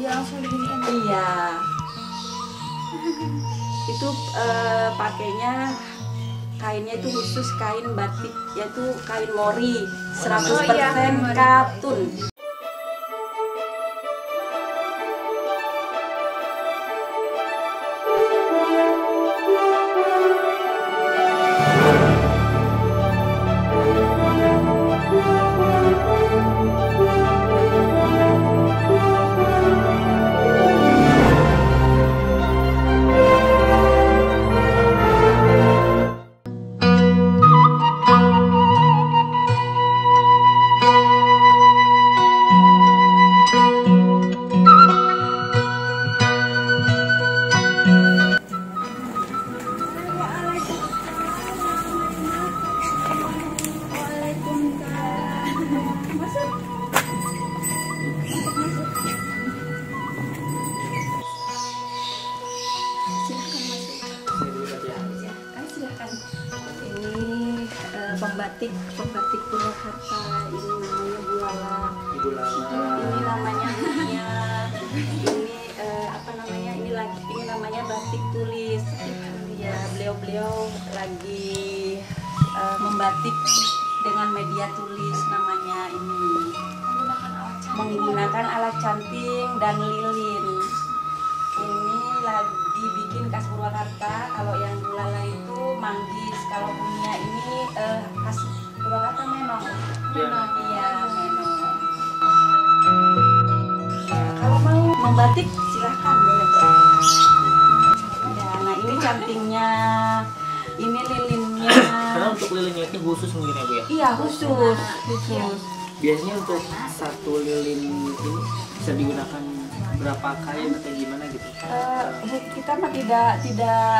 Iya, langsung diginiin. Iya. Itu pakainya kainnya itu khusus kain batik, yaitu kain mori 100% katun. Pembatik Purwakarta, ini namanya Bulala. Ini namanya ini apa namanya, ini namanya batik tulis. Ya, beliau lagi membatik dengan media tulis, namanya ini menggunakan alat canting dan lilin. Ini lagi bikin khas Purwakarta. Kalau yang Bulala itu manggis, kalau punya ini khas Purwakarta menong. Iya, menong. Kalau mau membatik silahkan, boleh. Ya, nah ini cantingnya, ini lilinnya. Karena untuk lilinnya itu khusus mungkin ya Bu ya? Iya, khusus. Biasanya untuk satu lilin ini bisa digunakan berapa kain atau gimana gitu? Kita mah tidak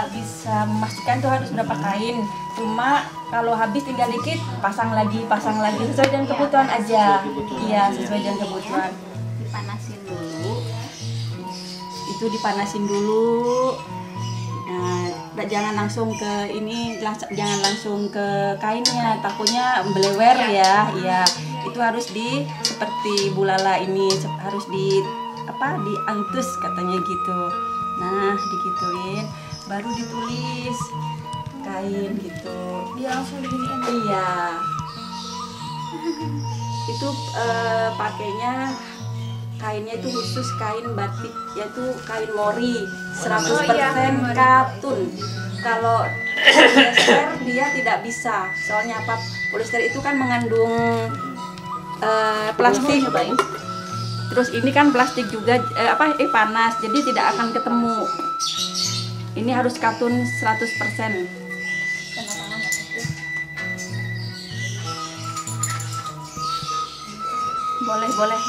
bisa memastikan tuh harus berapa kain. Cuma kalau habis tinggal dikit pasang lagi sesuai dengan kebutuhan aja. Iya, sesuai dengan kebutuhan. Dipanasin dulu. Itu dipanasin dulu. Nah, jangan langsung ke ini, jangan langsung ke kainnya, takutnya belewer ya. Iya, itu harus seperti Bulala ini harus diantus katanya gitu. Nah, digituin baru ditulis kain gitu. Iya, langsung diginiin. Iya. Itu pakainya kainnya itu khusus kain batik, yaitu kain mori 100% katun. Kalau polyester dia tidak bisa, soalnya apa? Polyester itu kan mengandung plastik. Terus ini kan plastik juga panas, jadi tidak akan ketemu. Ini harus katun 100%.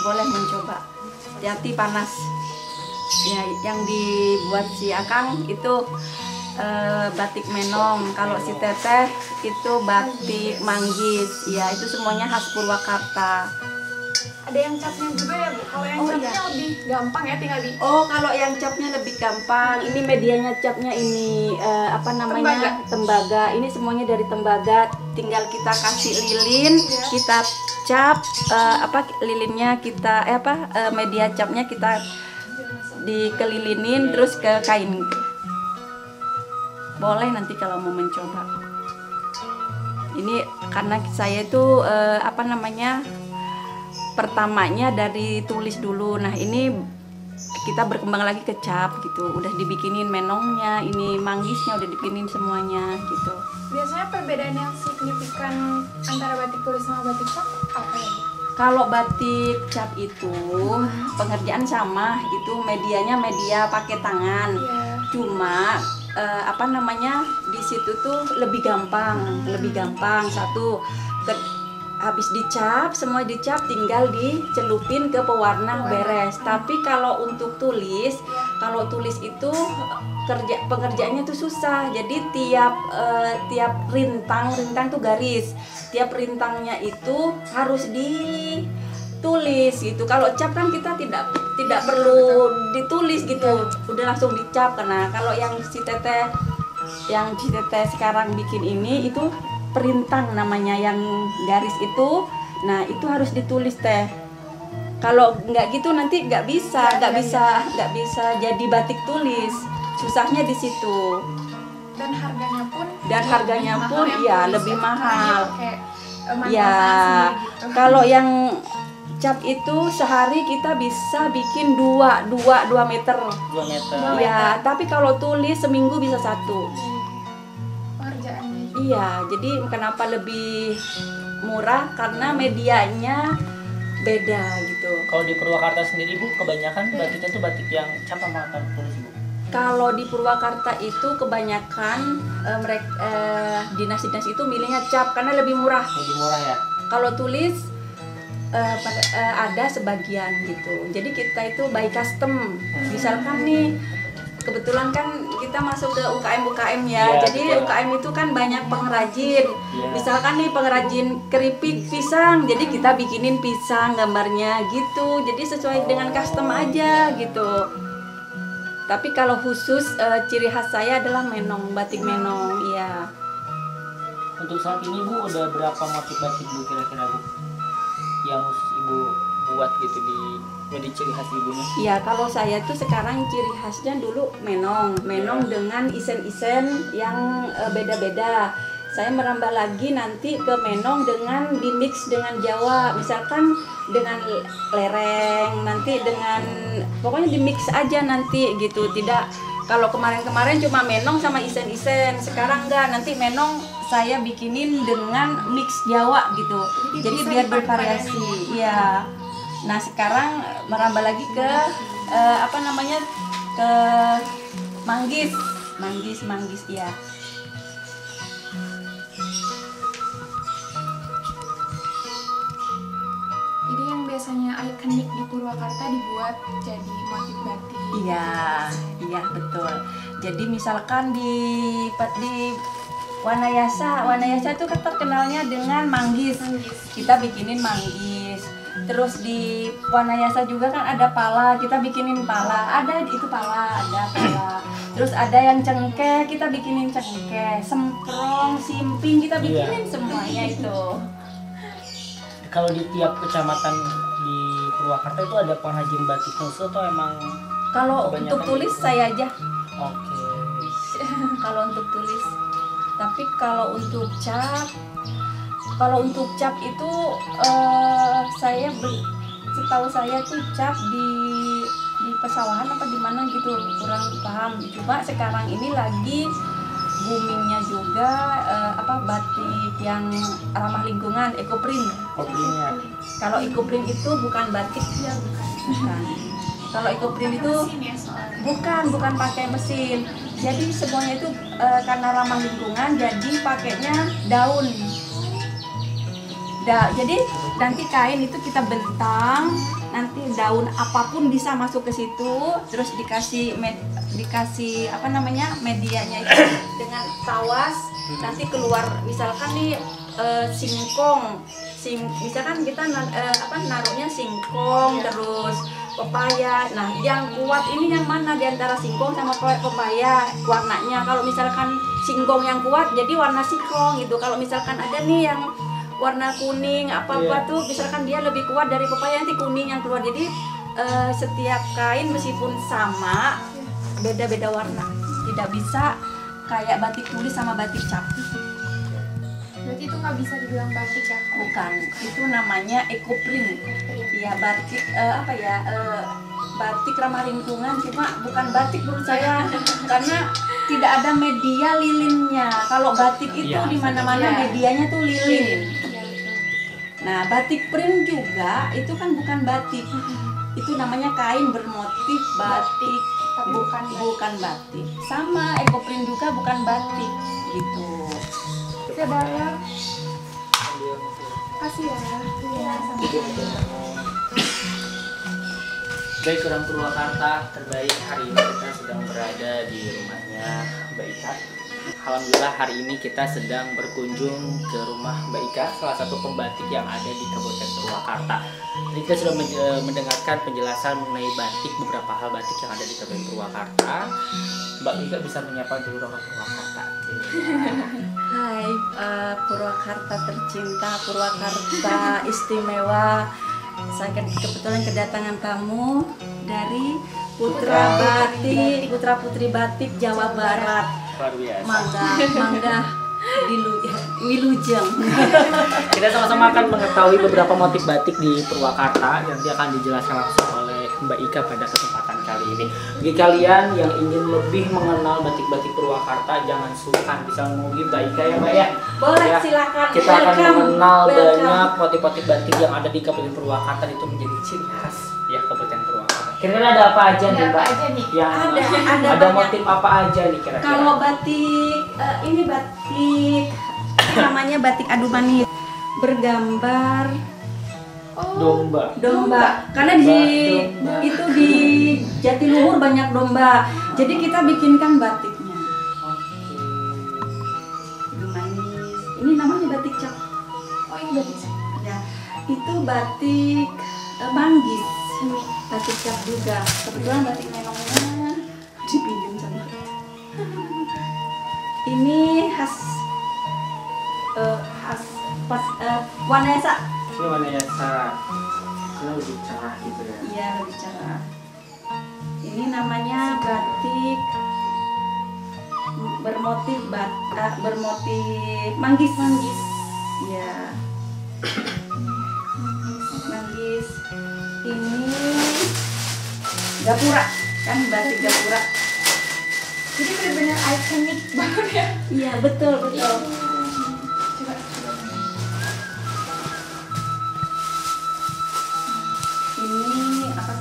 Boleh mencoba. Hati-hati panas. Ya, yang dibuat si Akang itu batik menong. Kalau si Teteh itu batik manggis. Ya, itu semuanya khas Purwakarta. Ada yang capnya juga ya Bu? Kalau yang capnya lebih gampang ya, tinggal di... Oh, kalau yang capnya lebih gampang. Ini medianya capnya ini tembaga. Ini semuanya dari tembaga. Tinggal kita kasih lilin, kita cap lilinnya kita media capnya kita dikelilinin terus ke kain. Boleh nanti kalau mau mencoba. Ini karena saya itu pertamanya dari tulis dulu. Nah, ini kita berkembang lagi ke cap gitu. Udah dibikinin menongnya, ini manggisnya udah dibikinin semuanya gitu. Biasanya perbedaan yang signifikan antara batik tulis sama batik cap apa ya? Kalau batik cap itu pengerjaan sama, itu medianya media pakai tangan. Cuma di situ tuh lebih gampang. Satu, habis dicap, semua dicap, tinggal dicelupin ke pewarna beres. Tapi kalau untuk tulis, itu pengerjaannya tuh susah. Jadi tiap rintang tuh garis. Tiap rintangnya itu harus ditulis gitu. Kalau cap kan kita tidak perlu ditulis gitu. Udah langsung dicap. Karena kalau yang si Teteh sekarang bikin ini itu perintang namanya, yang garis itu. Nah, itu harus ditulis teh. Kalau nggak gitu nanti nggak bisa jadi batik tulis. Susahnya di situ. Dan Dan harganya pun yang ya tulis lebih ya. mahal. Kayak, manfaat Ya, sendiri gitu. kalau yang cap itu sehari kita bisa bikin 2 meter. 2 meter. Ya, tapi kalau tulis seminggu bisa 1. Pengerjaannya. Iya, jadi kenapa lebih murah karena medianya beda gitu. Kalau di Purwakarta sendiri Bu, kebanyakan batiknya tuh batik yang cap sama tulis Bu. Kalau di Purwakarta itu kebanyakan dinas-dinas itu milihnya cap karena lebih murah. Lebih murah ya. Kalau tulis ada sebagian gitu. Jadi kita itu by custom. Misalkan nih kebetulan kan kita masuk ke UKM ya. Iya, Jadi betul. UKM itu kan banyak pengrajin. Iya. Misalkan nih pengrajin keripik pisang. Jadi kita bikinin pisang gambarnya gitu. Jadi sesuai dengan custom aja gitu. Tapi kalau khusus ciri khas saya adalah menong, batik menong, iya. Untuk saat ini Bu, udah berapa motif batik Bu kira-kira Bu? Yang khusus Ibu buat gitu di ciri khas Ibunya? Iya, kalau saya tuh sekarang ciri khasnya dulu menong dengan isen-isen yang beda-beda. Saya merambah lagi nanti ke menong dengan dimix dengan Jawa, misalkan dengan lereng, nanti dengan pokoknya dimix aja nanti gitu. Tidak, kalau kemarin-kemarin cuma menong sama isen-isen, sekarang enggak, nanti menong saya bikinin dengan mix Jawa gitu. Jadi bisa biar dipadupadankan. bervariasi. Iya. Nah, sekarang merambah lagi ke ke manggis ya. Jadi yang biasanya ikonik di Purwakarta dibuat jadi motif batik. Iya betul. Jadi misalkan di Wanayasa itu kan terkenalnya dengan manggis. Kita bikinin manggis. Terus di Wanayasa juga kan ada pala, kita bikinin pala. Ada pala. Terus ada yang cengkeh, kita bikinin cengkeh. Semprong, simping, kita bikinin semuanya itu. Kalau di tiap kecamatan di Purwakarta itu ada pengrajin batik khusus atau emang Kalau kebanyakan untuk tulis gitu? saya aja. Oke. Kalau untuk tulis. Tapi kalau untuk cap itu setahu saya tuh cap di pesawahan apa di mana gitu, kurang paham. Cuma sekarang ini lagi boomingnya juga batik yang ramah lingkungan, ekoprint. Kopinya. Kalau ekoprint itu bukan batik ya, bukan. Kalau ekoprint itu Mesin ya soalnya. bukan pakai mesin. Jadi semuanya itu karena ramah lingkungan, jadi pakainya daun. Jadi nanti kain itu kita bentang, nanti daun apapun bisa masuk ke situ, terus dikasih medianya itu dengan tawas, nanti keluar misalkan nih singkong, misalkan kita naruhnya singkong terus pepaya. Nah, yang kuat ini yang mana di antara singkong sama pepaya warnanya? Kalau misalkan singkong yang kuat, jadi warna singkong gitu. Kalau misalkan ada nih yang warna kuning tuh, misalkan dia lebih kuat dari pepaya, nanti kuning yang keluar. Jadi setiap kain meskipun sama, beda-beda warna. Tidak bisa kayak batik tulis sama batik cap. Berarti itu nggak bisa dibilang batik ya? Bukan, itu namanya ekoprint. Iya, batik batik ramah lingkungan, cuma bukan batik menurut saya karena tidak ada media lilinnya. Kalau batik itu Iya, di mana-mana medianya tuh lilin. Iya betul. Nah, batik print juga itu kan bukan batik. Itu namanya kain bermotif batik, Tapi bukan batik. Sama ekoprint juga bukan batik gitu. Saudara, kasih ya. Iya, sama-sama. Baik, orang Purwakarta terbaik, hari ini kita sedang berada di rumahnya Mbak Ika. Alhamdulillah hari ini kita sedang berkunjung ke rumah Mbak Ika, salah satu pembatik yang ada di Kabupaten Purwakarta. Jadi kita sudah mendengarkan penjelasan mengenai batik, beberapa hal batik yang ada di Kabupaten Purwakarta. Mbak Ika bisa menyapa dulu orang Purwakarta. Hai Purwakarta tercinta, Purwakarta istimewa. Saya kebetulan kedatangan tamu dari Putra Putri Batik Jawa Barat. Luar biasa. Mangga di Wilujeng. Kita sama-sama akan mengetahui beberapa motif batik di Purwakarta yang nanti akan dijelaskan langsung oleh Mbak Ika pada kesempatan kali ini. Bagi kalian yang ingin lebih mengenal batik-batik Purwakarta, jangan sungkan bisa menghubungi Mbak Ika ya Mbak ya. Boleh, Ya, silakan. kita akan mengenal Welcome. banyak motif-motif batik yang ada di Kabupaten Purwakarta, itu menjadi ciri khas ya Kabupaten Purwakarta. Kira-kira ada apa aja nih Ada Mbak? apa aja nih? Yang Ada ada banyak. motif apa aja nih kira-kira? Kalau batik ini batik namanya batik adu manis, bergambar Oh, domba. Karena itu di Jatiluhur banyak domba, jadi kita bikinkan batiknya adu manis. Ini namanya batik cap. oh ini batik Ya, itu batik manggis, ini batik cap juga. Kebetulan batik nenongnya dipinjam sama. Ini khas Wanesa. Ini warnanya cerah. Ini lebih cerah gitu ya. Iya, lebih cerah. Ini namanya batik bermotif bermotif manggis. Iya. Manggis. Ini gapura, kan batik gapura. jadi benar-benar ikonik banget ya. Iya, betul. Coba. Ini apa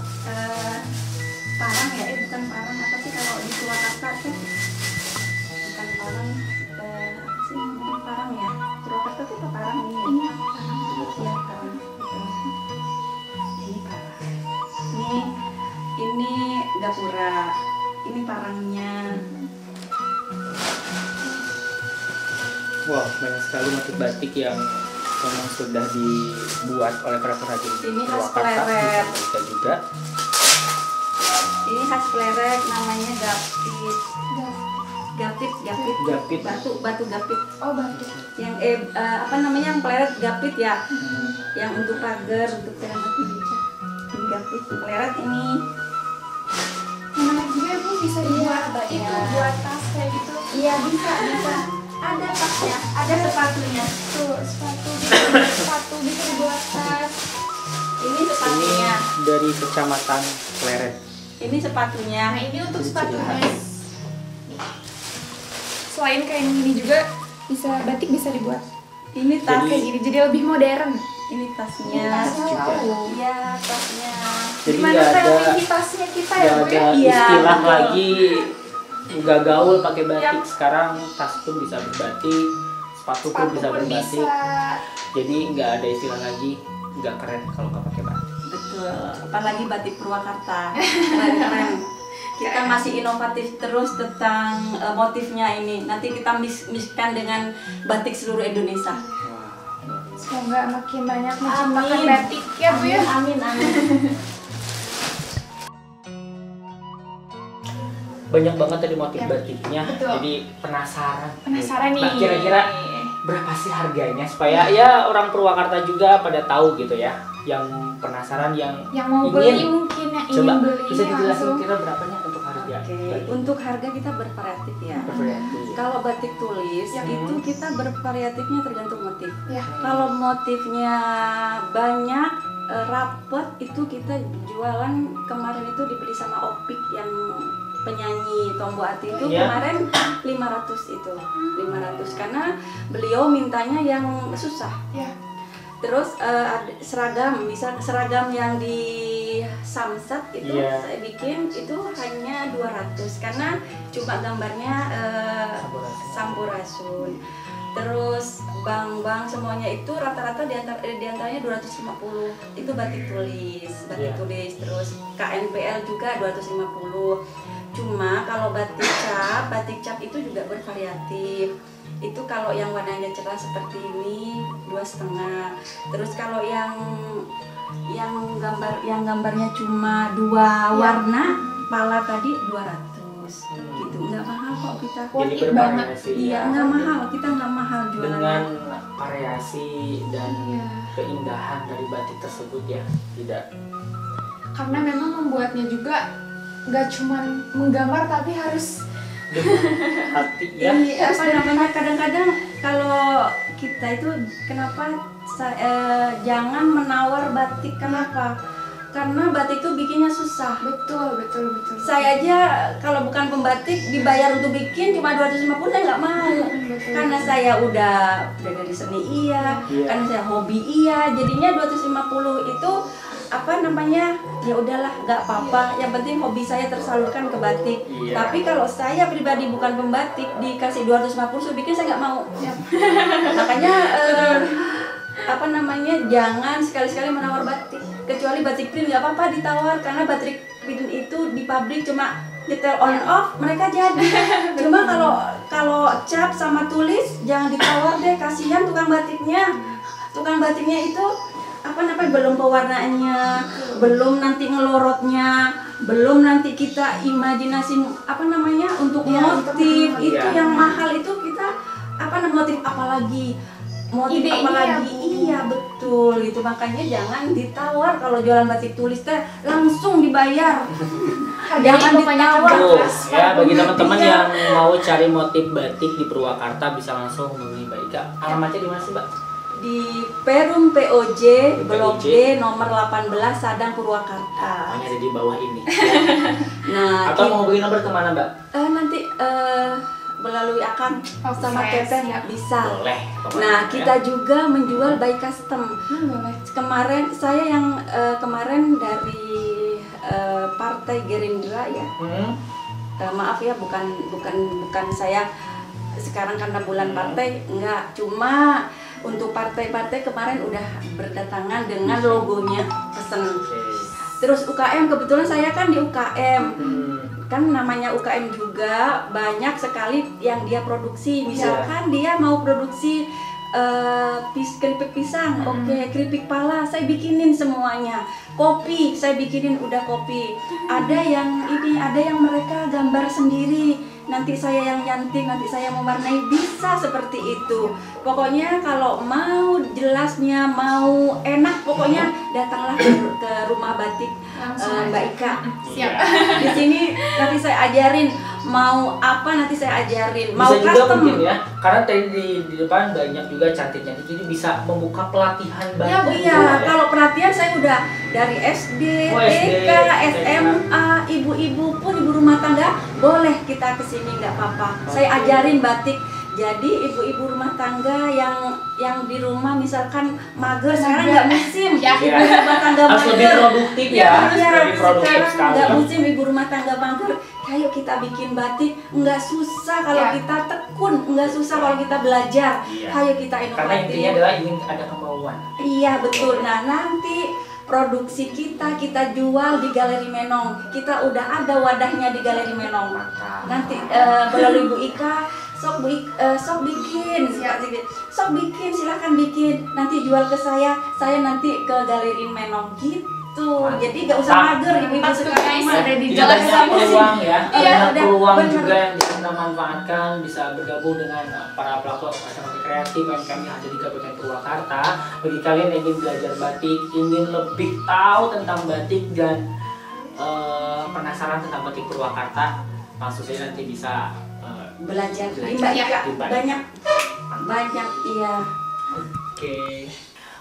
parang ya? Bukan parang, apa sih kalau di Purwakarta tuh? Bukan parang, apa sih namanya parang ya? Purwakarta tuh apa parang ini? Ini Ya, parang. Betul. Ini parang. Ini gapura. Ini parangnya. Wah, banyak sekali motif batik yang memang sudah dibuat oleh para perajin Ini khas Purwakarta. Pleret. Kita juga. Ini khas Pleret, namanya gapit. Gapit. Batu gapit. Oh batik. Yang apa namanya, yang Pleret gapit ya. Yang untuk pagar, untuk cermat meja. Ini gapit, Pleret ini. Menarik juga ya Bu, bisa dibuat banyak. itu buat tas kayak gitu. Iya, bisa. Ada tasnya, ada sepatunya. Tuh sepatu bisa dibuat tas. Ini Ini sepatunya. dari Kecamatan Pleret. Ini sepatunya. Nah ini untuk Ini sepatunya. ciri khas. Selain kain gini juga batik bisa dibuat Ini tas. kayak gini, jadi lebih modern. Ini tasnya. Tasnya. Iya, tasnya. Jadi Gimana nggak style ada tinggi tasnya kita ya Bu nggak ya? ada Iya, istilah betul. lagi nggak gaul pakai batik. Yang- Sekarang tas pun bisa berbatik, sepatu pun Sepatu bisa pun berbatik. bisa. Jadi nggak ada istilah lagi nggak keren kalau nggak pakai batik. Betul. Apalagi batik Purwakarta. Keren. Kita masih inovatif terus tentang motifnya ini. Nanti kita mixkan dengan batik seluruh Indonesia. Wah, Semoga makin banyak Amin. menciptakan batik ya Bu ya. Amin. banyak banget tadi motif Ya, batiknya. betul. Jadi penasaran. Penasaran nih. Nah, kira-kira berapa sih harganya supaya ya orang Purwakarta juga pada tahu gitu ya, yang penasaran, yang mau ingin. beli mungkin yang ingin Coba beli bisa dijelasin langsung. kira berapanya untuk harga Oke, batik? untuk harga kita bervariatif ya. Bervariatif. Kalau batik tulis Ya. itu kita bervariatifnya tergantung motif. Ya. Kalau motifnya banyak, rapet, itu kita jualan. Kemarin itu dibeli sama Opik yang penyanyi Tombo Ati itu Iya. kemarin 500 itu. 500 karena beliau mintanya yang susah. Ya. Terus ada seragam, bisa seragam yang di Samsat itu Iya. saya bikin itu hanya 200 karena cuma gambarnya Sampurasun. Terus bang-bang semuanya itu rata-rata diantaranya 250 itu batik tulis, Iya. Terus KNPL juga 250. Cuma kalau batik cap itu juga bervariatif. Itu kalau yang warnanya cerah seperti ini 2,5. Terus kalau yang gambarnya cuma 2 warna, pala tadi 200. bos. Gitu, nggak mahal kok kita. Jadi Worth it banget. bervariasi Iya, ya. nggak mahal, kita nggak mahal jualannya. Dengan variasi dan Iya. keindahan dari batik tersebut ya, tidak. Karena memang membuatnya juga nggak cuman menggambar tapi harus Dengan hati ya. Iya, apa namanya, kadang-kadang kalau kita itu kenapa jangan menawar batik, kenapa? Karena batik itu bikinnya susah. betul. Saya aja kalau bukan pembatik dibayar untuk bikin cuma 250 saya nggak mau. Betul. Karena saya udah dari seni iya, Iya. karena saya hobi iya, jadinya 250 itu apa namanya, ya udahlah nggak apa-apa, yang penting hobi saya tersalurkan ke batik. Iya. Tapi kalau saya pribadi bukan pembatik dikasih 250 saya bikin, saya nggak mau. Yap. Makanya apa namanya, jangan sekali-sekali menawar batik, kecuali batik print nggak apa-apa ditawar, karena batik print itu di pabrik cuma detail on off mereka jadi. Cuma kalau cap sama tulis jangan ditawar deh, kasihan tukang batiknya. Tukang batiknya itu apa namanya, belum pewarnaannya, belum nanti ngelorotnya, belum nanti kita imajinasi apa namanya untuk Ya, motif untuk itu Iya. yang mahal itu kita apa namanya, motif apalagi Idenya apalagi ya, Bu. iya betul gitu. Makanya jangan ditawar kalau jualan batik tulis teh, langsung dibayar. Harganya Jangan pokoknya ditawar. Tuh, terbatas. ya bagi teman-teman Iya. yang mau cari motif batik di Purwakarta bisa langsung hubungi Mbak Ika. Alamatnya di mana sih, Mbak? Di Perum POJ Blok POJ. D nomor 18 Sadang Purwakarta. Hanya ada di bawah ini. Nah, Atau mau beli nomor kemana, Mbak? nanti melalui akang Oke, sama Teteh siap. bisa. Boleh. pokoknya, Nah, ya. kita juga menjual by custom. Boleh. Kemarin saya yang kemarin dari Partai Gerindra ya. Maaf ya, bukan saya sekarang karena bulan partai, enggak, cuma untuk partai-partai kemarin udah berdatangan dengan logonya pesen. Oke. Terus UKM, kebetulan saya kan di UKM, Hmm. kan namanya UKM juga banyak sekali yang dia produksi. Misalkan dia mau produksi keripik pisang, oke, keripik pala saya bikinin semuanya. Kopi saya bikinin, udah kopi. Ada yang mereka gambar sendiri, nanti saya yang nyanting, nanti saya mewarnai, bisa seperti itu. Pokoknya kalau mau jelasnya, mau enak, pokoknya datanglah ke rumah batik Langsung Mbak aja. Ika. Siap. Di sini nanti saya ajarin mau apa, nanti saya ajarin mau Bisa juga custom. mungkin ya, karena tadi di depan banyak juga cantik-cantik, jadi bisa membuka pelatihan Ya Bu, batik. iya. juga, ya. Kalau perhatian saya udah dari SD, Oh, SD, TK, SMA, ibu-ibu pun ibu rumah tangga boleh kita kesini, nggak apa-apa. Saya Oke. ajarin batik. Jadi ibu-ibu rumah tangga yang di rumah misalkan mager, sekarang nggak musim. Ya. Ibu rumah tangga Harus lebih mager. produktif ya, harus Iya, lebih produktif sekarang sekali. nggak musim ibu rumah tangga mager. Ayo kita bikin batik, nggak susah kalau Ya. kita tekun, nggak susah kalau kita belajar. Iya. Ayo kita Karena inovatif. intinya adalah ingin ada kemauan. Iya betul. Nah nanti produksi kita jual di Galeri Menong. Kita udah ada wadahnya di Galeri Menong. Mantap. Nanti melalui Bu Ika, sok bikin, Siap. sok bikin, silahkan bikin. Nanti jual ke saya nanti ke Galeri Menong gitu. Jadi gak usah mager ibu-ibu Mantap, sekarang guys. mah. Ada di Tidak jalan banyak sama sih. peluang ya, Iya, banyak udah, peluang bener. juga yang bisa kita manfaatkan, bisa bergabung dengan para pelaku ekonomi kreatif yang kami ada di Kabupaten Purwakarta. Bagi kalian yang ingin belajar batik, ingin lebih tahu tentang batik dan penasaran tentang batik Purwakarta, langsung saja nanti bisa Belajar di Belajar. Mbak Ika. Di Mbak Ika. Banyak iya. Oke.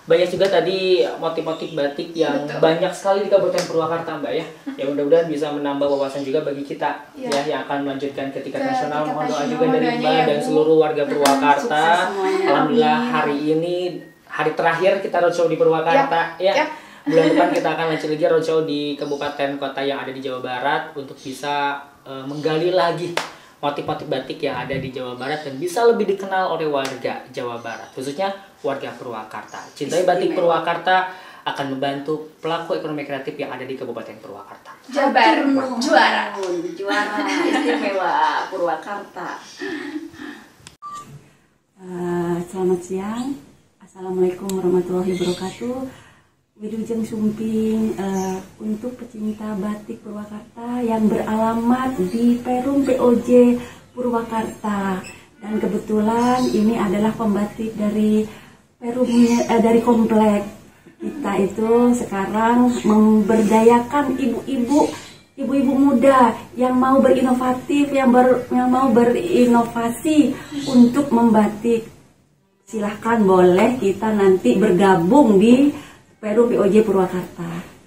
Banyak juga tadi motif-motif batik yang Betul. banyak sekali di Kabupaten Purwakarta, Mbak ya. Ya mudah-mudahan bisa menambah wawasan juga bagi kita Iya. ya yang akan melanjutkan ke tingkat Ke nasional. tingkat Mohon doa nasional, juga dari doanya Mbak ya, dan Bu. seluruh warga Purwakarta. Sukses semuanya. Alhamdulillah Amin. hari ini hari terakhir kita roadshow di Purwakarta ya. Yap. Bulan depan kita akan lanjut lagi roadshow di kabupaten kota yang ada di Jawa Barat untuk bisa menggali lagi motif-motif batik yang ada di Jawa Barat dan bisa lebih dikenal oleh warga Jawa Barat, khususnya warga Purwakarta. Cintai Batik Istimewa. Purwakarta akan membantu pelaku ekonomi kreatif yang ada di Kabupaten Purwakarta. Jabar juara. Juara istimewa Purwakarta. Selamat siang. Assalamualaikum warahmatullahi wabarakatuh. Wilujeng Sumping untuk pecinta batik Purwakarta yang beralamat di Perum POJ Purwakarta. Dan kebetulan ini adalah pembatik dari Perum, dari komplek kita itu sekarang memberdayakan ibu-ibu muda yang mau berinovatif, yang mau berinovasi untuk membatik. Silahkan boleh kita nanti bergabung di Perum POJ Purwakarta.